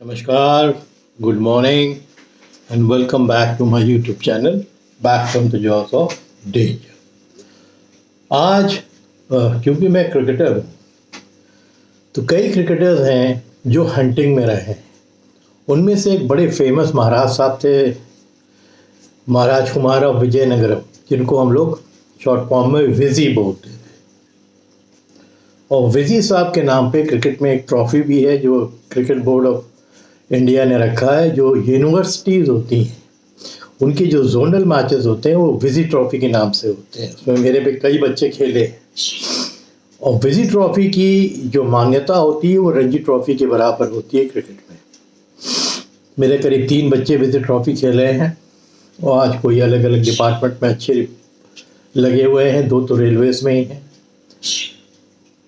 नमस्कार, good morning and welcome back to my YouTube channel back from the jaws of danger. आज क्योंकि मैं cricketer हूँ तो कई क्रिकेटर्स हैं जो हंटिंग में रहे हैं। उनमें से एक बड़े फेमस महाराज साहब थे, महाराज कुमार ऑफ विजयनगरम, जिनको हम लोग शॉर्ट फॉर्म में विजी बोलते थे। और विजी साहब के नाम पे क्रिकेट में एक ट्रॉफी भी है जो क्रिकेट बोर्ड ऑफ इंडिया ने रखा है। जो यूनिवर्सिटीज़ होती हैं उनकी जो जोनल मैचेस होते हैं वो विजी ट्रॉफी के नाम से होते हैं। उसमें मेरे पे कई बच्चे खेले और विजी ट्रॉफी की जो मान्यता होती है वो रणजी ट्रॉफी के बराबर होती है क्रिकेट में। मेरे करीब 3 बच्चे विजी ट्रॉफी खेले हैं और आज कोई अलग अलग डिपार्टमेंट में अच्छे लगे हुए हैं। 2 तो रेलवेज में ही हैं।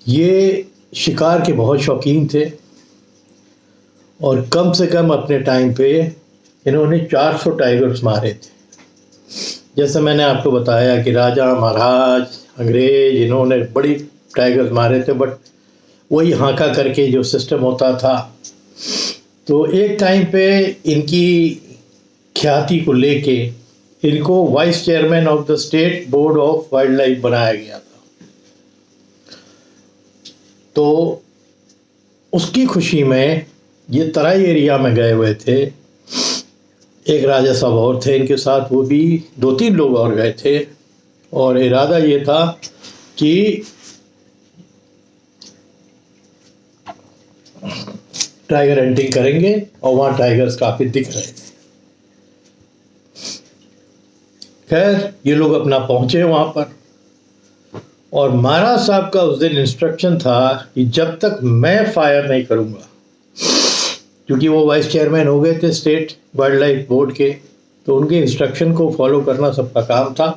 ये शिकार के बहुत शौकीन थे और कम से कम अपने टाइम पे इन्होंने 400 टाइगर्स मारे थे। जैसे मैंने आपको बताया कि राजा महाराज अंग्रेज इन्होंने बड़ी टाइगर्स मारे थे, बट वही हाका करके जो सिस्टम होता था। तो एक टाइम पे इनकी ख्याति को लेके इनको vice chairman of the state board of wild life बनाया गया था। तो उसकी खुशी में ये तराई एरिया में गए हुए थे। एक राजा साहब और थे इनके साथ, वो भी 2-3 लोग और गए थे और इरादा ये था कि टाइगर हंटिंग करेंगे और वहाँ टाइगर्स काफ़ी दिख रहे थे। खैर ये लोग अपना पहुँचे वहाँ पर और महाराज साहब का उस दिन इंस्ट्रक्शन था कि जब तक मैं फायर नहीं करूँगा, क्योंकि वो वाइस चेयरमैन हो गए थे स्टेट वाइल्ड लाइफ बोर्ड के, तो उनके इंस्ट्रक्शन को फॉलो करना सबका काम था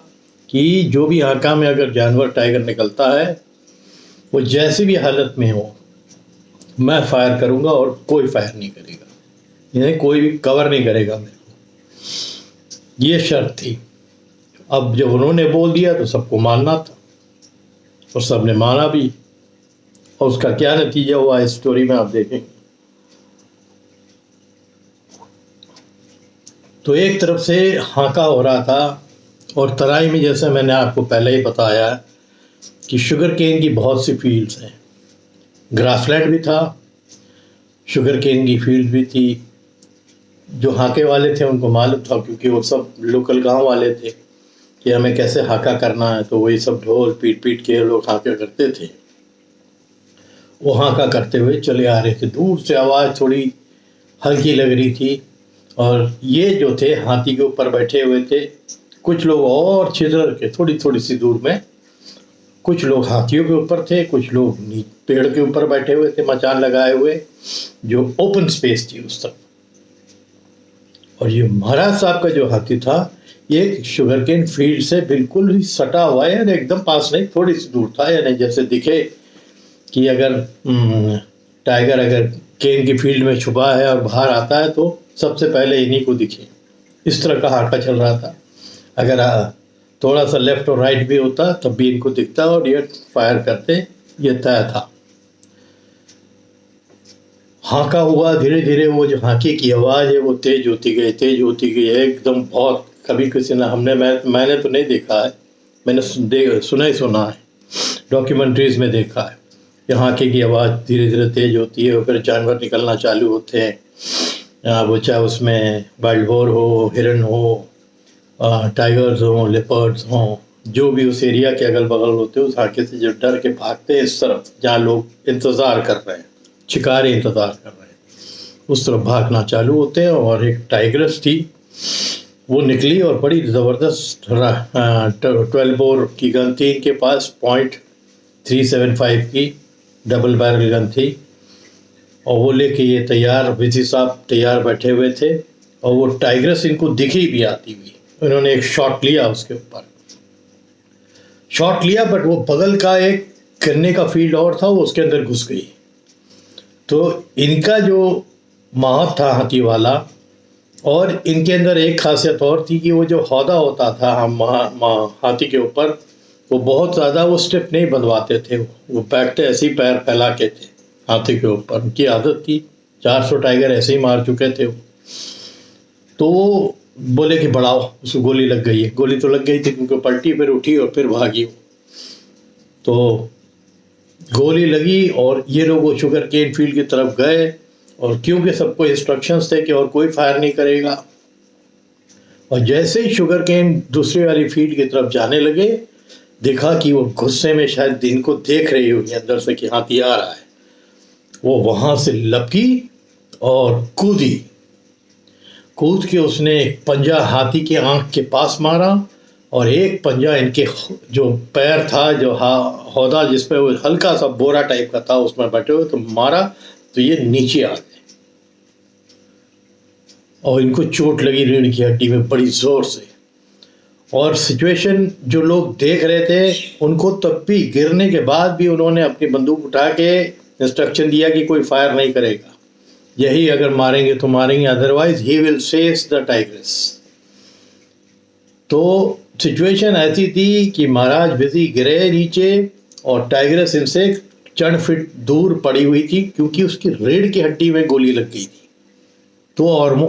कि जो भी हाका में अगर जानवर टाइगर निकलता है वो जैसी भी हालत में हो मैं फायर करूंगा और कोई फायर नहीं करेगा, यानी कोई भी कवर नहीं करेगा मेरे को। ये शर्त थी। अब जब उन्होंने बोल दिया तो सबको मानना था और सबने माना भी। और उसका क्या नतीजा हुआ इस स्टोरी में आप देखेंगे। तो एक तरफ से हाका हो रहा था और तराई में, जैसे मैंने आपको पहले ही बताया कि शुगर केन की बहुत सी फील्ड्स हैं। ग्रासलैंड भी था, शुगर केन की फील्ड भी थी। जो हाके वाले थे उनको मालूम था, क्योंकि वो सब लोकल गांव वाले थे, कि हमें कैसे हाका करना है। तो वही सब ढोल पीट पीट के लोग हाका करते थे। वो हाका करते हुए चले आ रहे थे। दूर से आवाज़ थोड़ी हल्की लग रही थी और ये जो थे हाथी के ऊपर बैठे हुए थे। कुछ लोग और छितर के थोड़ी थोड़ी सी दूर में कुछ लोग हाथियों के ऊपर थे, कुछ लोग पेड़ के ऊपर बैठे हुए थे मचान लगाए हुए, जो ओपन स्पेस थी उस तरफ। और ये महाराज साहब का जो हाथी था ये शुगर केन फील्ड से बिल्कुल ही सटा हुआ है, यानी एकदम पास नहीं, थोड़ी सी दूर था। यानी जैसे दिखे कि अगर टाइगर अगर केन की फील्ड में छुपा है और बाहर आता है तो सबसे पहले इन्हीं को दिखे। इस तरह का हाका चल रहा था। अगर थोड़ा सा लेफ्ट और राइट भी होता तब भी इनको दिखता और ये फायर करते, ये तय था। हाका हुआ, धीरे धीरे वो जो हाके की आवाज़ है वो तेज होती गई, तेज होती गई है एकदम। बहुत कभी किसी ने मैंने तो नहीं देखा है, मैंने सुना ही सुना है, डॉक्यूमेंट्रीज में देखा है। कि हाके की आवाज़ धीरे धीरे तेज होती है और फिर जानवर निकलना चालू होते हैं। वो चाहे उसमें वाइल्ड बोर हो, हिरन हो, टाइगर्स हों, लेपर्ड्स हों, जो भी उस एरिया के अगल बगल होते हैं, उस हाके से जो डर के भागते हैं इस तरफ जहाँ लोग इंतज़ार कर रहे हैं, शिकारी इंतज़ार कर रहे हैं, उस तरफ भागना चालू होते हैं। और एक टाइग्रेस थी, वो निकली और बड़ी ज़बरदस्त 12 बोर की गन थी इनके पास, .375 की डबल बैरल गन थी। और वो लेके ये तैयार, विजी साहब तैयार बैठे हुए थे और वो टाइग्रेस इनको दिखी भी आती हुई। उन्होंने एक शॉट लिया, उसके ऊपर शॉट लिया, बट वो बगल का एक गन्ने का फील्ड और था, वो उसके अंदर घुस गई। तो इनका जो माहौल था हाथी वाला, और इनके अंदर एक खासियत और थी कि वो जो हौदा होता था हाथी के ऊपर, वो बहुत ज़्यादा वो स्टिफ नहीं बंधवाते थे। वो बैठते ऐसे ही पैर फैला के थे हाथी के ऊपर, उनकी आदत थी 400 टाइगर ऐसे ही मार चुके थे वो। तो वो बोले कि बढ़ाओ, उसको गोली लग गई है। गोली तो लग गई थी क्योंकि पलटी, फिर उठी और फिर भागी वो। तो गोली लगी और ये लोग वो शुगर केन फील्ड की तरफ गए, और क्योंकि सबको इंस्ट्रक्शंस थे कि और कोई फायर नहीं करेगा, और जैसे ही शुगर केन दूसरी वाली फील्ड की तरफ जाने लगे, देखा कि वो गुस्से में शायद इनको देख रही होगी अंदर से कि हाथी आ रहा है। वो वहां से लपकी और कूद के उसने एक पंजा हाथी के आंख के पास मारा, और एक पंजा इनके जो पैर था, जो हौदा जिस पे वो हल्का सा बोरा टाइप का था उसमें बैठे हुए, तो मारा तो ये नीचे आ गए और इनको चोट लगी रीढ़ की हड्डी में बड़ी जोर से। और सिचुएशन जो लोग देख रहे थे उनको तब भी, गिरने के बाद भी उन्होंने अपनी बंदूक उठा के इंस्ट्रक्शन दिया कि कोई फायर नहीं करेगा, यही अगर मारेंगे तो मारेंगे, otherwise he will cease the tigress. तो सिचुएशन ऐसी थी कि महाराज विजी गिरे नीचे और टाइग्रेस इनसे 4 फीट दूर पड़ी हुई थी, क्योंकि उसकी रीढ़ की हड्डी में गोली लग गई थी, तो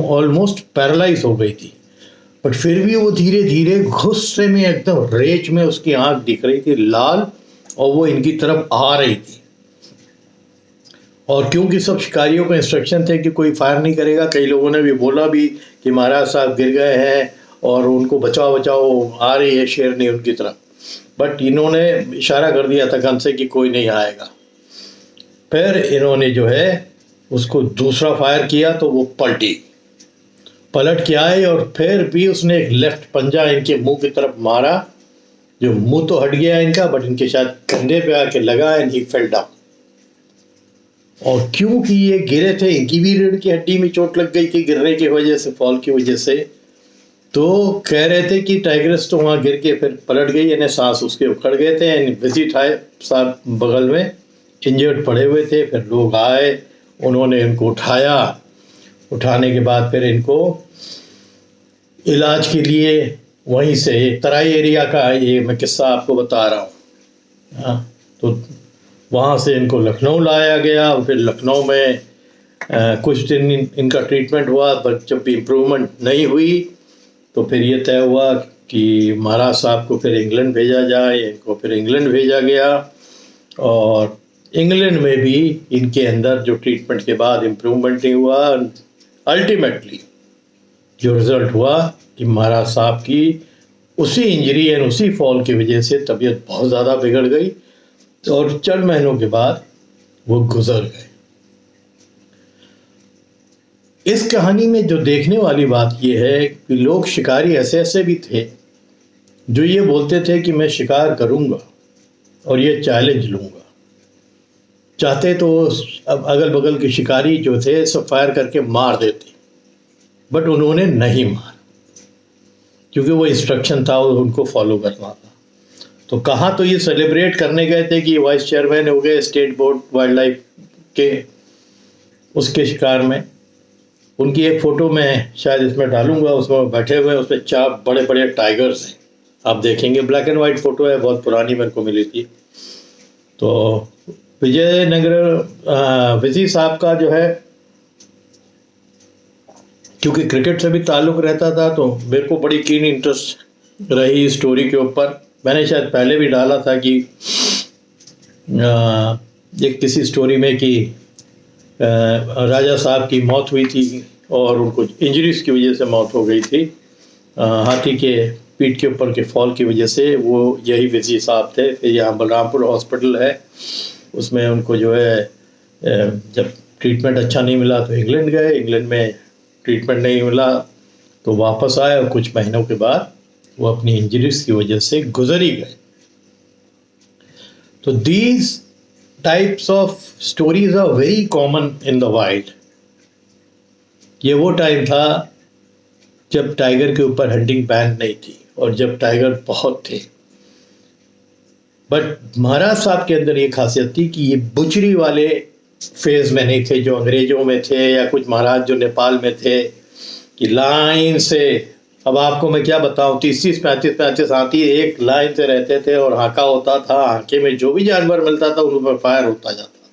ऑलमोस्ट पैरालाइज हो गई थी। बट फिर भी वो धीरे धीरे गुस्से में, एकदम रेज में, उसकी आंख दिख रही थी लाल, और वो इनकी तरफ आ रही थी। और क्योंकि सब शिकारियों को इंस्ट्रक्शन थे कि कोई फायर नहीं करेगा, कई लोगों ने भी बोला भी कि महाराज साहब गिर गए हैं और उनको बचाओ बचाओ, आ रही है शेरनी उनकी तरफ, बट इन्होंने इशारा कर दिया था गन से कि कोई नहीं आएगा। फिर इन्होंने जो है उसको दूसरा फायर किया तो वो पलट के आए, और फिर भी उसने एक लेफ्ट पंजा इनके मुंह की तरफ मारा, जो मुंह तो हट गया इनका, बट इनके शायद कंधे पे आके लगा एंड ही फेल डाउन। और क्योंकि ये गिरे थे, इनकी भी रीढ़ की हड्डी में चोट लग गई थी गिरने की वजह से, फॉल की वजह से, तो कह रहे थे कि टाइग्रेस तो वहाँ गिर के फिर पलट गई, यानी सांस उसके उखड़ गए थे, यानी विजिट आए साहब बगल में इंजर्ड पड़े हुए थे। फिर लोग आए, उन्होंने इनको उठाया, उठाने के बाद फिर इनको इलाज के लिए वहीं से, तराई एरिया का ये मैं किस्सा आपको बता रहा हूँ, तो वहाँ से इनको लखनऊ लाया गया। फिर लखनऊ में कुछ दिन इनका ट्रीटमेंट हुआ, पर जब भी इम्प्रूवमेंट नहीं हुई तो फिर ये तय हुआ कि महाराज साहब को फिर इंग्लैंड भेजा जाए। इनको फिर इंग्लैंड भेजा गया, और इंग्लैंड में भी इनके अंदर जो ट्रीटमेंट के बाद इम्प्रूवमेंट नहीं हुआ। अल्टीमेटली जो रिज़ल्ट हुआ कि महाराज साहब की उसी इंजरी एंड उसी फॉल की वजह से तबीयत बहुत ज़्यादा बिगड़ गई, और 4 महीनों के बाद वो गुजर गए। इस कहानी में जो देखने वाली बात यह है कि लोग शिकारी ऐसे ऐसे भी थे जो ये बोलते थे कि मैं शिकार करूंगा और ये चैलेंज लूंगा। चाहते तो अब अगल बगल के शिकारी जो थे सब फायर करके मार देते, बट उन्होंने नहीं मारा, क्योंकि वो इंस्ट्रक्शन था और उनको फॉलो करना था। तो कहाँ तो ये सेलिब्रेट करने गए थे कि वाइस चेयरमैन हो गए स्टेट बोर्ड वाइल्ड लाइफ के, उसके शिकार में। उनकी एक फ़ोटो मैं शायद इसमें डालूंगा, उसमें बैठे हुए, उसमें 4 बड़े बड़े टाइगर्स हैं, आप देखेंगे। ब्लैक एंड वाइट फ़ोटो है, बहुत पुरानी मेरे को मिली थी। तो विजयनगर विजी साहब का जो है, क्योंकि क्रिकेट से भी ताल्लुक़ रहता था, तो मेरे को बड़ी कीन इंटरेस्ट रही इस स्टोरी के ऊपर। मैंने शायद पहले भी डाला था कि एक किसी स्टोरी में कि राजा साहब की मौत हुई थी और उनको इंजरीज की वजह से मौत हो गई थी, हाथी के पीठ के ऊपर के फॉल की वजह से। वो यही विजी साहब थे। फिर यहाँ बलरामपुर हॉस्पिटल है, उसमें उनको जो है जब ट्रीटमेंट अच्छा नहीं मिला तो इंग्लैंड गए, इंग्लैंड में ट्रीटमेंट नहीं मिला तो वापस आए, और कुछ महीनों के बाद वो अपनी इंजरीज की वजह से गुजर ही गए। तो these types of stories are very common in the wild. ये वो टाइम था जब टाइगर के ऊपर हंटिंग बैन नहीं थी और जब टाइगर बहुत थे। बट महाराज साहब के अंदर ये खासियत थी कि ये बुचरी वाले फेज में नहीं थे जो अंग्रेजों में थे, या कुछ महाराज जो नेपाल में थे कि लाइन से, अब आपको मैं क्या बताऊं, 30-35 हाथी एक लाइन से रहते थे और हाका होता था, हाके में जो भी जानवर मिलता था उन पर फायर होता जाता था।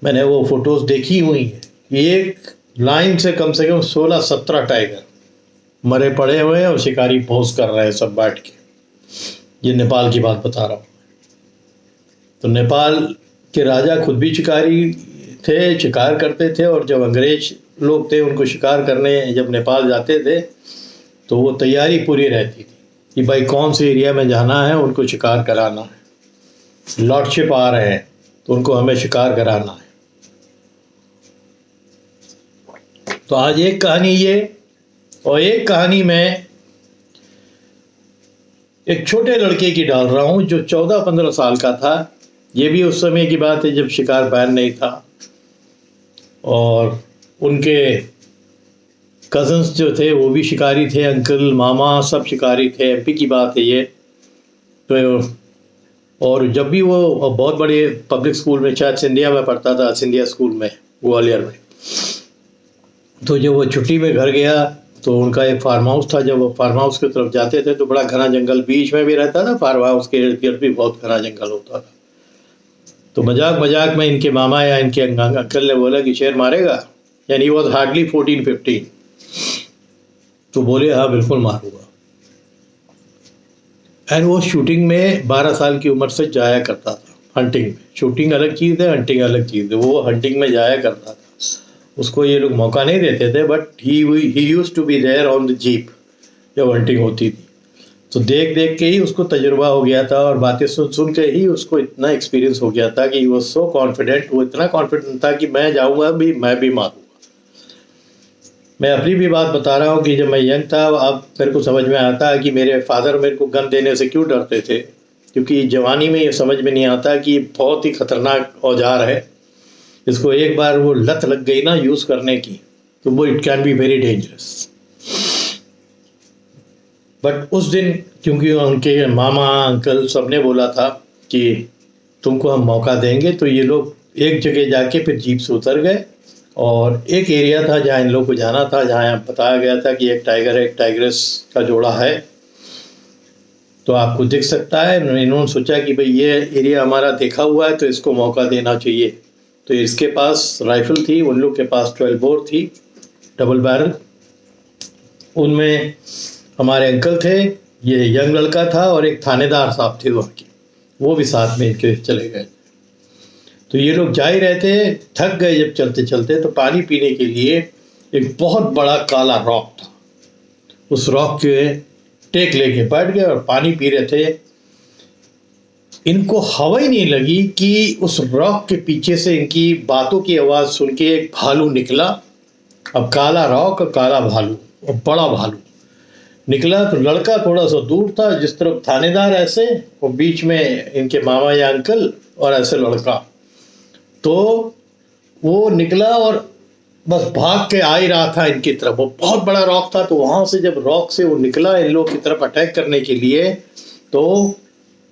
मैंने वो फोटोज देखी हुई है। एक लाइन से कम 16-17 टाइगर मरे पड़े हुए हैं और शिकारी पोज कर रहे हैं सब बैठ के। ये नेपाल की बात बता रहा हूँ। तो नेपाल के राजा खुद भी शिकारी थे, शिकार करते थे, और जब अंग्रेज लोग थे उनको शिकार करने जब नेपाल जाते थे तो वो तैयारी पूरी रहती थी कि भाई कौन से एरिया में जाना है, उनको शिकार कराना है। लॉर्डशिप आ रहे हैं तो उनको हमें शिकार कराना है। तो आज एक कहानी ये, और एक कहानी मैं एक छोटे लड़के की डाल रहा हूँ जो 14-15 साल का था। ये भी उस समय की बात है जब शिकार बैन नहीं था, और उनके कजन्स जो थे वो भी शिकारी थे, अंकल मामा सब शिकारी थे। एमपी की बात है ये। तो और जब भी वो बहुत बड़े पब्लिक स्कूल में, शायद सिंधिया में पढ़ता था, सिंधिया स्कूल में ग्वालियर में। तो जब वो छुट्टी में घर गया तो उनका एक फार्म हाउस था। जब वो फार्म हाउस की तरफ जाते थे तो बड़ा घना जंगल बीच में भी रहता था, फार्म हाउस के इर्द गिर्द भी बहुत घना जंगल होता था। तो मजाक मजाक में इनके मामा या इनके अंकल ने बोला कि शेर मारेगा, यानी वो हार्डली 14-15। तो बोले हाँ बिल्कुल मारूंगा। एंड वो शूटिंग में 12 साल की उम्र से जाया करता था हंटिंग में। शूटिंग अलग चीज़ है, हंटिंग अलग चीज़ है। वो हंटिंग में जाया करता था, उसको ये लोग मौका नहीं देते थे, but he used to be there on the jeep जब हंटिंग होती थी। तो देख देख के ही उसको तजुर्बा हो गया था, और बातें सुन सुन के ही उसको इतना एक्सपीरियंस हो गया था कि वो सो कॉन्फिडेंट, वो इतना कॉन्फिडेंट था कि मैं जाऊँगा भी, मैं भी मारूँगा। मैं अपनी भी बात बता रहा हूँ कि जब मैं यंग था, अब मेरे को समझ में आता है कि मेरे फादर मेरे को गन देने से क्यों डरते थे। क्योंकि जवानी में ये समझ में नहीं आता कि बहुत ही खतरनाक औजार है। इसको एक बार वो लत लग गई ना यूज़ करने की, तो वो it can be very dangerous. But उस दिन क्योंकि उनके मामा अंकल सबने बोला था कि तुमको हम मौका देंगे, तो ये लोग एक जगह जाके फिर जीप से उतर गए, और एक एरिया था जहाँ इन लोग को जाना था, जहाँ बताया गया था कि एक टाइगर एक टाइग्रेस का जोड़ा है, तो आपको दिख सकता है। इन्होंने सोचा कि भाई ये एरिया हमारा देखा हुआ है तो इसको मौका देना चाहिए। तो इसके पास राइफल थी, उन लोग के पास 12 बोर थी, डबल बैरल। उनमें हमारे अंकल थे, ये यंग लड़का था, और एक थानेदार साहब थे वहाँ के, वो भी साथ में इनके चले गए। तो ये लोग जा ही रहे थे, थक गए जब चलते चलते, तो पानी पीने के लिए एक बहुत बड़ा काला रॉक था। उस रॉक के टेक लेके बैठ गए और पानी पी रहे थे। इनको हवा ही नहीं लगी कि उस रॉक के पीछे से इनकी बातों की आवाज़ सुन के एक भालू निकला। अब काला रॉक और काला भालू, और बड़ा भालू निकला। तो लड़का थोड़ा सा दूर था, जिस तरफ थानेदार ऐसे, और बीच में इनके मामा या अंकल, और ऐसे लड़का। तो वो निकला और बस भाग के आ ही रहा था इनकी तरफ। वो बहुत बड़ा रॉक था, तो वहाँ से जब रॉक से वो निकला इन लोग की तरफ अटैक करने के लिए, तो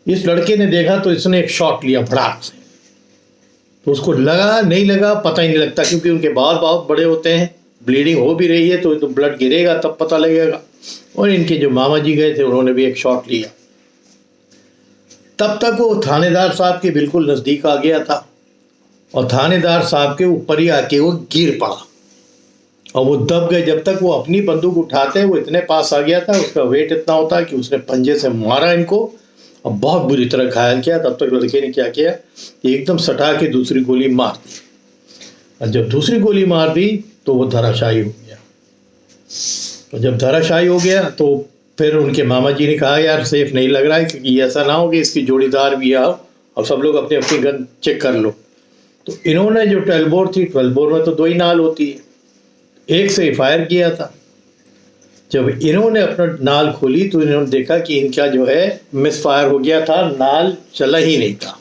इस लड़के ने देखा तो इसने एक शॉट लिया भड़ाक से। तो उसको लगा नहीं लगा पता ही नहीं लगता, क्योंकि उनके बाल बहुत बड़े होते हैं, ब्लीडिंग हो भी रही है तो ब्लड गिरेगा तब पता लगेगा। और इनके जो मामा जी गए थे उन्होंने भी एक शॉट लिया। तब तक वो थानेदार साहब के बिल्कुल नज़दीक आ गया था, और थानेदार साहब के ऊपर ही आके वो गिर पड़ा और वो दब गए। जब तक वो अपनी बंदूक उठाते वो इतने पास आ गया था, उसका वेट इतना होता कि उसने पंजे से मारा इनको और बहुत बुरी तरह घायल किया। तब तक लड़के ने क्या किया, एकदम सटा के दूसरी गोली मार दी, और जब दूसरी गोली मार दी तो वो धराशायी हो गया। और जब धराशायी हो गया तो फिर उनके मामा जी ने कहा यार सेफ नहीं लग रहा है, क्योंकि ऐसा ना हो कि इसकी जोड़ीदार भी आओ और सब लोग अपनी अपनी गन चेक कर लो। तो इन्होंने जो 12 बोर थी, 12 बोर में तो 2 ही नाल होती है, एक से ही फायर किया था। जब इन्होंने अपना नाल खोली तो इन्होंने देखा कि इनका जो है मिस फायर हो गया था, नाल चला ही नहीं था।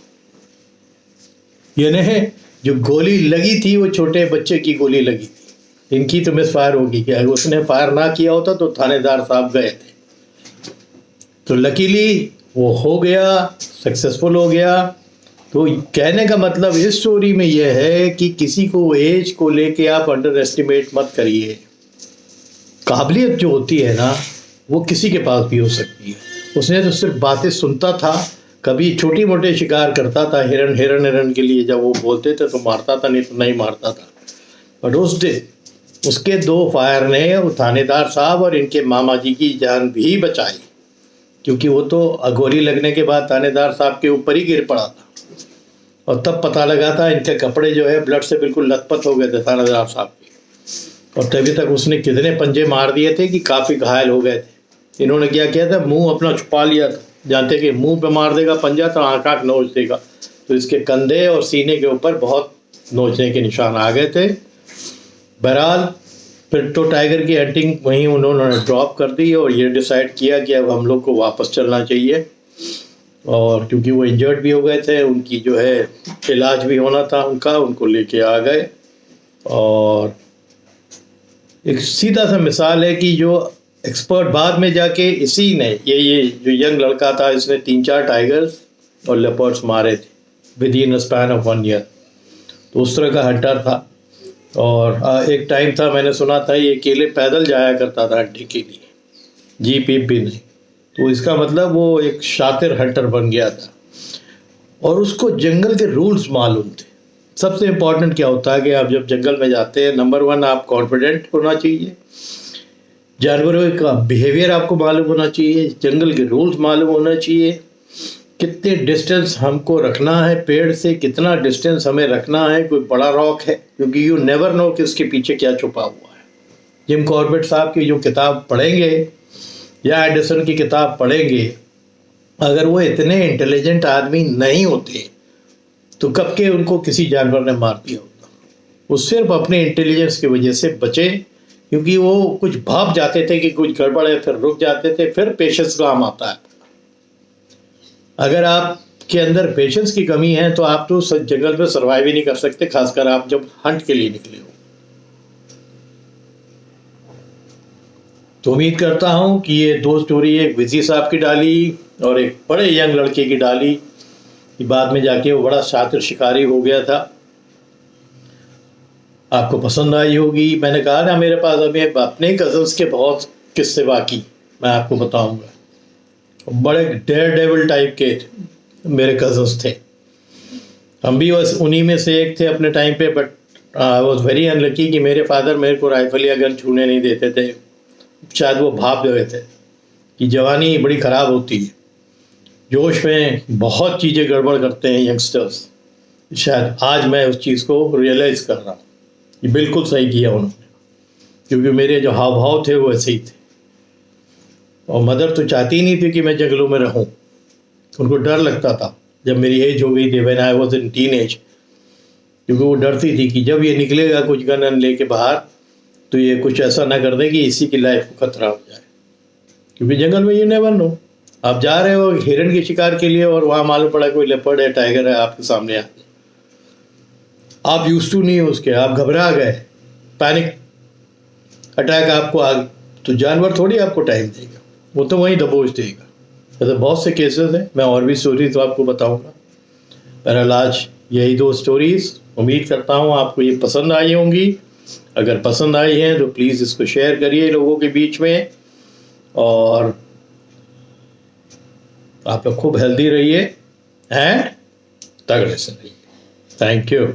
यानी जो गोली लगी थी वो छोटे बच्चे की गोली लगी थी, इनकी तो मिस फायर होगी। क्या उसने फायर ना किया होता तो थानेदार साहब गए थे। तो लकीली वो हो गया, सक्सेसफुल हो गया। तो कहने का मतलब इस स्टोरी में यह है कि किसी को एज को लेके आप अंडर एस्टिमेट मत करिए। काबिलियत जो होती है ना वो किसी के पास भी हो सकती है। उसने तो सिर्फ बातें सुनता था, कभी छोटी मोटे शिकार करता था, हिरन के लिए जब वो बोलते थे तो मारता था, नहीं तो नहीं मारता था। बट उस दिन उसके 2 फायर ने वो थानेदार साहब और इनके मामा जी की जान भी बचाई, क्योंकि वो तो अघोरी लगने के बाद थानेदार साहब के ऊपर ही गिर पड़ा था। और तब पता लगा था इनके कपड़े जो है ब्लड से बिल्कुल लथपथ हो गए थे थानेदार साहब के। और तभी तक उसने कितने पंजे मार दिए थे कि काफ़ी घायल हो गए थे। इन्होंने क्या किया था, मुंह अपना छुपा लिया था, जानते कि मुंह पे मार देगा पंजा तो आँख नोच देगा। तो इसके कंधे और सीने के ऊपर बहुत नोचने के निशान आ गए थे। बहरहाल फिर तो टाइगर की हंटिंग वहीं उन्होंने ड्रॉप कर दी और ये डिसाइड किया कि अब हम लोग को वापस चलना चाहिए। और क्योंकि वो इंजर्ड भी हो गए थे, उनकी जो है इलाज भी होना था उनका, उनको लेके आ गए। और एक सीधा सा मिसाल है कि जो एक्सपर्ट बाद में जाके इसी ने ये जो यंग लड़का था, इसने 3-4 टाइगर्स और लेपर्ड्स मारे थे with in a span of 1 year. तो उस तरह का हंटर था। और एक टाइम था, मैंने सुना था ये अकेले पैदल जाया करता था हंटिंग के लिए, जीप भी नहीं। तो इसका मतलब वो एक शातिर हंटर बन गया था और उसको जंगल के रूल्स मालूम थे। सबसे इम्पोर्टेंट क्या होता है कि आप जब जंगल में जाते हैं, नंबर 1 आप कॉन्फिडेंट होना चाहिए, जानवरों का बिहेवियर आपको मालूम होना चाहिए, जंगल के रूल्स मालूम होना चाहिए, कितने डिस्टेंस हमको रखना है पेड़ से, कितना डिस्टेंस हमें रखना है, कोई बड़ा रॉक है, क्योंकि यू नेवर नो कि उसके पीछे क्या छुपा हुआ है। जिम कॉर्बेट साहब की जो किताब पढ़ेंगे या एडिसन की किताब पढ़ेंगे, अगर वो इतने इंटेलिजेंट आदमी नहीं होते तो कब के उनको किसी जानवर ने मार दिया होता। वो सिर्फ अपने इंटेलिजेंस की वजह से बचे, क्योंकि वो कुछ भाप जाते थे कि कुछ गड़बड़ है, फिर रुक जाते थे, फिर पेशेंस काम आता है। अगर आपके अंदर पेशेंस की कमी है तो आप तो जंगल में सर्वाइव ही नहीं कर सकते, खासकर आप जब हंट के लिए निकले हो। तो उम्मीद करता हूँ कि ये 2 स्टोरी, एक विजी साहब की डाली और एक बड़े यंग लड़के की डाली, कि बाद में जाके वो बड़ा शातिर शिकारी हो गया था, आपको पसंद आई होगी। मैंने कहा ना, मेरे पास अभी अपने कजन्स के बहुत किस्से बाकी मैं आपको बताऊंगा। बड़े डेयर डेविल टाइप के मेरे कजन्स थे, हम भी बस उन्हीं में से एक थे अपने टाइम पे। But I was very unlucky कि मेरे फादर मेरे को राइफल या गन छूने नहीं देते थे। शायद वो भाप गए थे कि जवानी बड़ी ख़राब होती है, जोश में बहुत चीज़ें गड़बड़ करते हैं यंगस्टर्स। शायद आज मैं उस चीज़ को रियलाइज़ कर रहा हूँ, ये बिल्कुल सही किया उन्होंने, क्योंकि मेरे जो हाव भाव थे वो ऐसे ही थे। और मदर तो चाहती नहीं थी कि मैं जंगलों में रहूं, उनको डर लगता था जब मेरी एज हो गई थी, when I was in teenage, क्योंकि वो डरती थी कि जब ये निकलेगा कुछ गन लेके बाहर तो ये कुछ ऐसा ना कर दे कि इसी की लाइफ को खतरा हो जाए। क्योंकि जंगल में ये नेवर नो, आप जा रहे हो हिरन के शिकार के लिए और वहाँ मालूम पड़ा कोई लेपर्ड है, टाइगर है आपके सामने आ, आप यूज्ड टू नहीं हो उसके, आप घबरा गए, पैनिक अटैक आपको आ, तो जानवर थोड़ी आपको टाइम देगा, वो तो वहीं दबोच देगा। ऐसे बहुत से केसेस हैं, मैं और भी स्टोरीज तो आपको बताऊंगा। बहरहाल आज यही 2 स्टोरीज, उम्मीद करता हूँ आपको ये पसंद आई होंगी। अगर पसंद आई हैं तो प्लीज़ इसको शेयर करिए लोगों के बीच में, और आप लोग खूब हेल्दी रहिए एंड तगड़े से रहिए। Thank you.